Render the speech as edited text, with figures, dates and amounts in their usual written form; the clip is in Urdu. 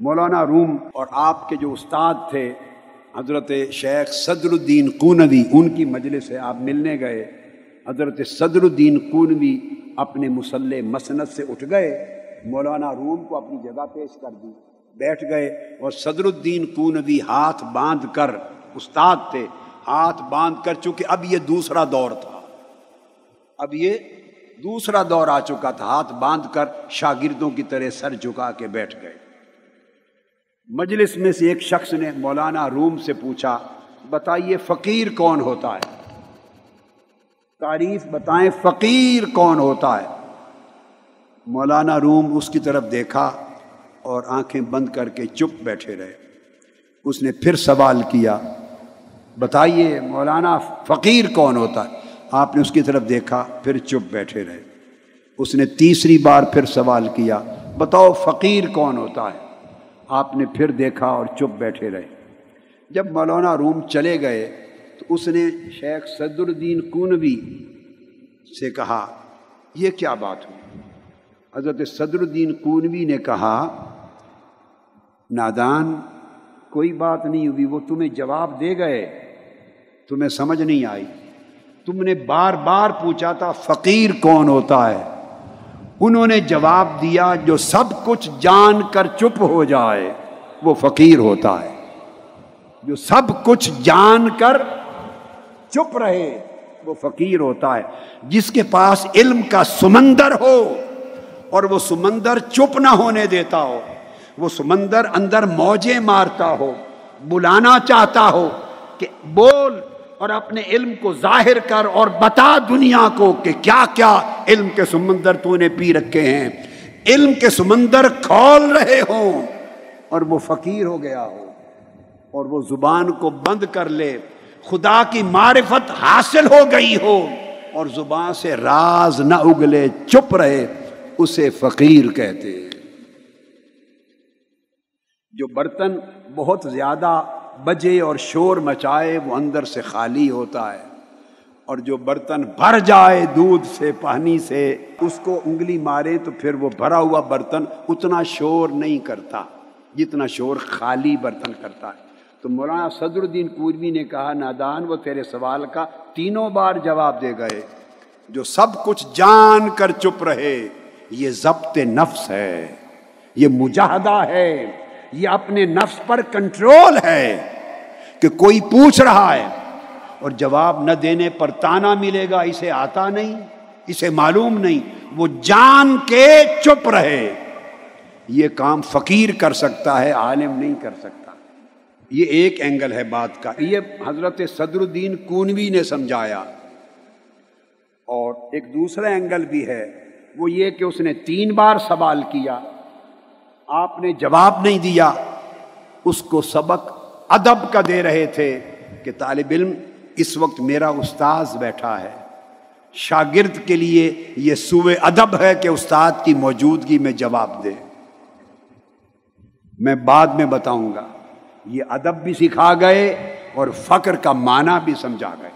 مولانا روم اور آپ کے جو استاد تھے حضرت شیخ صدر الدین قونوی، ان کی مجلس سے آپ ملنے گئے۔ حضرت صدر الدین قونوی اپنے مصلی مسند سے اٹھ گئے، مولانا روم کو اپنی جگہ پیش کر دی، بیٹھ گئے، اور صدر الدین قونوی ہاتھ باندھ کر، استاد تھے، ہاتھ باندھ کر، چونکہ اب یہ دوسرا دور تھا، اب یہ دوسرا دور آ چکا تھا، ہاتھ باندھ کر شاگردوں کی طرح سر جھکا کے بیٹھ گئے۔ مجلس میں سے ایک شخص نے مولانا روم سے پوچھا، بتائیے فقیر کون ہوتا ہے؟ تعریف بتائیں، فقیر کون ہوتا ہے؟ مولانا روم اس کی طرف دیکھا اور آنکھیں بند کر کے چپ بیٹھے رہے۔ اس نے پھر سوال کیا، بتائیے مولانا فقیر کون ہوتا ہے؟ آپ نے اس کی طرف دیکھا، پھر چپ بیٹھے رہے۔ اس نے تیسری بار پھر سوال کیا، بتاؤ فقیر کون ہوتا ہے؟ آپ نے پھر دیکھا اور چپ بیٹھے رہے۔ جب مولانا روم چلے گئے تو اس نے شیخ صدر الدین قونوی سے کہا، یہ کیا بات ہوئی؟ حضرت صدر الدین قونوی نے کہا، نادان، کوئی بات نہیں ہوئی، وہ تمہیں جواب دے گئے، تمہیں سمجھ نہیں آئی۔ تم نے بار بار پوچھا تھا فقیر کون ہوتا ہے، انہوں نے جواب دیا جو سب کچھ جان کر چپ ہو جائے وہ فقیر ہوتا ہے۔ جو سب کچھ جان کر چپ رہے وہ فقیر ہوتا ہے۔ جس کے پاس علم کا سمندر ہو اور وہ سمندر چپ نہ ہونے دیتا ہو، وہ سمندر اندر موجیں مارتا ہو، بلانا چاہتا ہو کہ بول اور اپنے علم کو ظاہر کر اور بتا دنیا کو کہ کیا کیا علم کے سمندر تو نے پی رکھے ہیں، علم کے سمندر کھول رہے ہوں اور وہ فقیر ہو گیا ہو اور وہ زبان کو بند کر لے، خدا کی معرفت حاصل ہو گئی ہو اور زبان سے راز نہ اگلے، چپ رہے، اسے فقیر کہتے ہیں۔ جو برتن بہت زیادہ بجے اور شور مچائے وہ اندر سے خالی ہوتا ہے، اور جو برتن بھر جائے دودھ سے، پانی سے، اس کو انگلی مارے تو پھر وہ بھرا ہوا برتن اتنا شور نہیں کرتا جتنا شور خالی برتن کرتا ہے۔ تو مولانا صدر الدین قونوی نے کہا، نادان، وہ تیرے سوال کا 3 بار جواب دے گئے۔ جو سب کچھ جان کر چپ رہے یہ ضبط نفس ہے، یہ مجاہدہ ہے، یہ اپنے نفس پر کنٹرول ہے کہ کوئی پوچھ رہا ہے اور جواب نہ دینے پر تانا ملے گا، اسے آتا نہیں، اسے معلوم نہیں، وہ جان کے چپ رہے۔ یہ کام فقیر کر سکتا ہے، عالم نہیں کر سکتا۔ یہ ایک اینگل ہے بات کا، یہ حضرت صدر الدین قونوی نے سمجھایا۔ اور ایک دوسرا اینگل بھی ہے، وہ یہ کہ اس نے 3 بار سوال کیا، آپ نے جواب نہیں دیا، اس کو سبق ادب کا دے رہے تھے کہ طالب علم، اس وقت میرا استاذ بیٹھا ہے، شاگرد کے لیے یہ سوء ادب ہے کہ استاد کی موجودگی میں جواب دے۔ میں بعد میں بتاؤں گا، یہ ادب بھی سکھا گئے اور فقر کا معنی بھی سمجھا گئے۔